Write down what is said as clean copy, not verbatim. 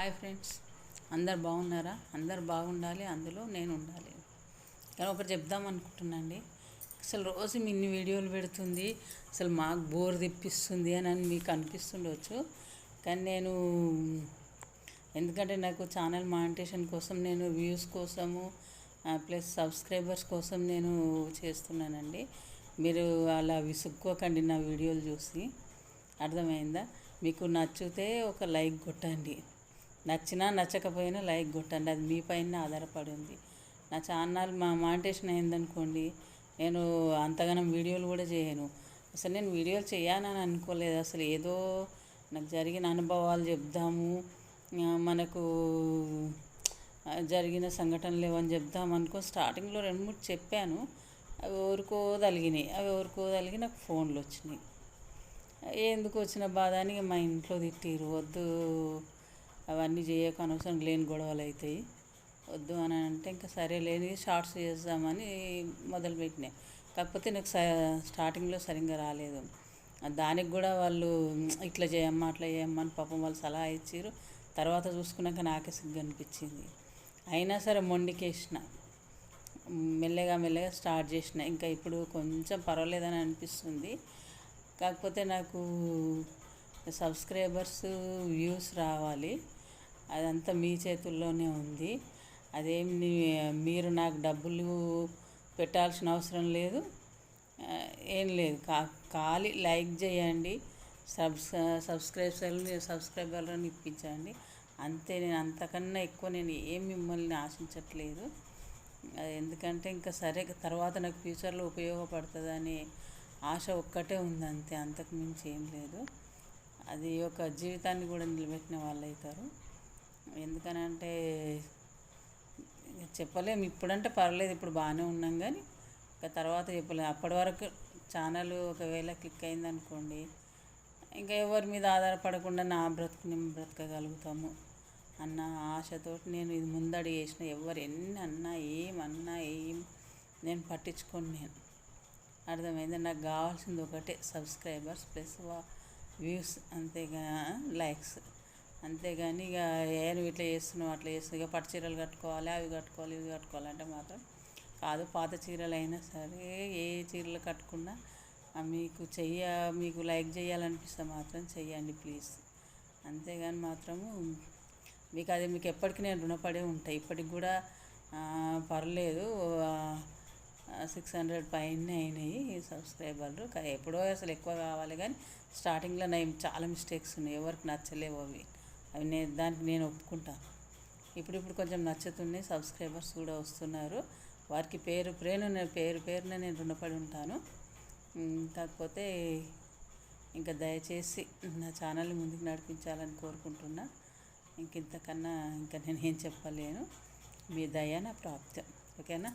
Hi friends, అందరు బాగున్నారా? అందరు బాగుండాలి, అందులో నేను ఉండాలి. కానీ ఒకటి చెప్దాం అనుకుంటున్నాండి. అసలు రోజు ఇన్ని వీడియోలు పెడుతుంది, అసలు మాకు బోర్ తెప్పిస్తుంది అని మీకు అనిపిస్తుండవచ్చు. కానీ నేను ఎందుకంటే నాకు ఛానల్ మానిటేషన్ కోసం, నేను వ్యూస్ కోసము ప్లస్ సబ్స్క్రైబర్స్ కోసం నేను చేస్తున్నానండి. మీరు అలా విసుక్కోకండి నా వీడియోలు చూసి. అర్థమైందా? మీకు నచ్చితే ఒక లైక్ కొట్టండి, నచ్చినా నచ్చకపోయినా లైక్ కొట్టండి, అది మీ పైన ఆధారపడి ఉంది. నా ఛానల్ మానిటేషన్ అయిందనుకోండి, నేను అంతగానం వీడియోలు కూడా చేయను. అసలు నేను వీడియోలు చేయాలని అనుకోలేదు. అసలు ఏదో నాకు జరిగిన అనుభవాలు చెప్దాము, మనకు జరిగిన సంఘటనలు ఏమని చెప్దాం అనుకో స్టార్టింగ్లో 2-3 చెప్పాను. అవి ఎవరికో తలిగి నాకు ఫోన్లు వచ్చినాయి. ఎందుకు వచ్చిన బాధ అని మా ఇంట్లో తిట్టిరు, వద్దు అవన్నీ చేయక, అనవసరం లేని గొడవలు అవుతాయి, వద్దు అని అంటే ఇంకా సరే లేని షార్ట్స్ చేద్దామని మొదలుపెట్టినాయి. కాకపోతే నాకు స్టార్టింగ్లో సరిగ్గా రాలేదు. దానికి కూడా వాళ్ళు ఇట్లా చేయమ్మా అట్లా చేయమ్మా అని పాపం వాళ్ళు సలహా ఇచ్చారు. తర్వాత చూసుకున్నాక నాకే సిగ్గు అనిపించింది. అయినా సరే మొండికేసిన, మెల్లగా స్టార్ట్ చేసిన. ఇంకా ఇప్పుడు కొంచెం పర్వాలేదని అనిపిస్తుంది. కాకపోతే నాకు సబ్స్క్రైబర్స్ వ్యూస్ రావాలి, అదంతా మీ చేతుల్లోనే ఉంది. అదేం మీరు నాకు డబ్బులు పెట్టాల్సిన అవసరం లేదు, ఏం లేదు. ఖాళీ లైక్ చేయండి, సబ్స్క్రైబర్లను ఇప్పించండి అంతే. నేను అంతకన్నా ఎక్కువ నేను ఏం మిమ్మల్ని ఆశించట్లేదు. ఎందుకంటే ఇంకా సరే తర్వాత నాకు ఫ్యూచర్లో ఉపయోగపడుతుందనే ఆశ ఒక్కటే ఉంది అంతే, అంతకు మించి ఏం లేదు. అది ఒక జీవితాన్ని కూడా నిలబెట్టిన వాళ్ళు అవుతారు. ఎందుకనంటే చెప్పలేము. ఇప్పుడంటే పర్లేదు, ఇప్పుడు బాగానే ఉన్నాం, కానీ ఇంకా తర్వాత చెప్పలేము. అప్పటి వరకు ఛానల్ ఒకవేళ క్లిక్ అయిందనుకోండి, ఇంకా ఎవరి మీద ఆధారపడకుండా నా బ్రతుకు నేను బ్రతకగలుగుతాము అన్న ఆశతోటి నేను ఇది ముందడుగు వేసిన. ఎవరు ఎన్ని అన్నా ఏం నేను పట్టించుకోను. నేను అర్థమైంది. నాకు కావాల్సింది ఒకటే, సబ్స్క్రైబర్స్ ప్లస్ వ్యూస్, అంతేగా లైక్స్. అంతేగాని ఇక నువ్వు ఇట్లా చేస్తున్నావు అట్లా చేస్తున్నావు, ఇక పట్టు చీరలు కట్టుకోవాలి, అవి కట్టుకోవాలి, ఇవి కట్టుకోవాలంటే మాత్రం కాదు. పాత చీరలు అయినా సరే, ఏ చీరలు కట్టుకున్నా మీకు లైక్ చేయాలనిపిస్తే మాత్రం చెయ్యండి ప్లీజ్. అంతేగాని మాత్రము మీకు ఎప్పటికీ నేను రుణపడే ఉంటాయి. ఇప్పటికి కూడా పర్లేదు, 600 పైనే అయినాయి సబ్స్క్రైబర్లు. ఎప్పుడో అసలు ఎక్కువ కావాలి, కానీ స్టార్టింగ్లో చాలా మిస్టేక్స్ ఉన్నాయి, ఎవరికి నచ్చలేవు అవి దానికి నేను ఒప్పుకుంటాను. ఇప్పుడు కొంచెం నచ్చుతున్నాయి, సబ్స్క్రైబర్స్ కూడా వస్తున్నారు. వారికి పేరు పేరున నేను రుణపడి ఉంటాను. కాకపోతే ఇంకా దయచేసి నా ఛానల్ని ముందుకు నడిపించాలని కోరుకుంటున్నా. ఇంతకన్నా నేను ఏం చెప్పలేను. మీ దయ నా ప్రాప్తం. ఓకేనా?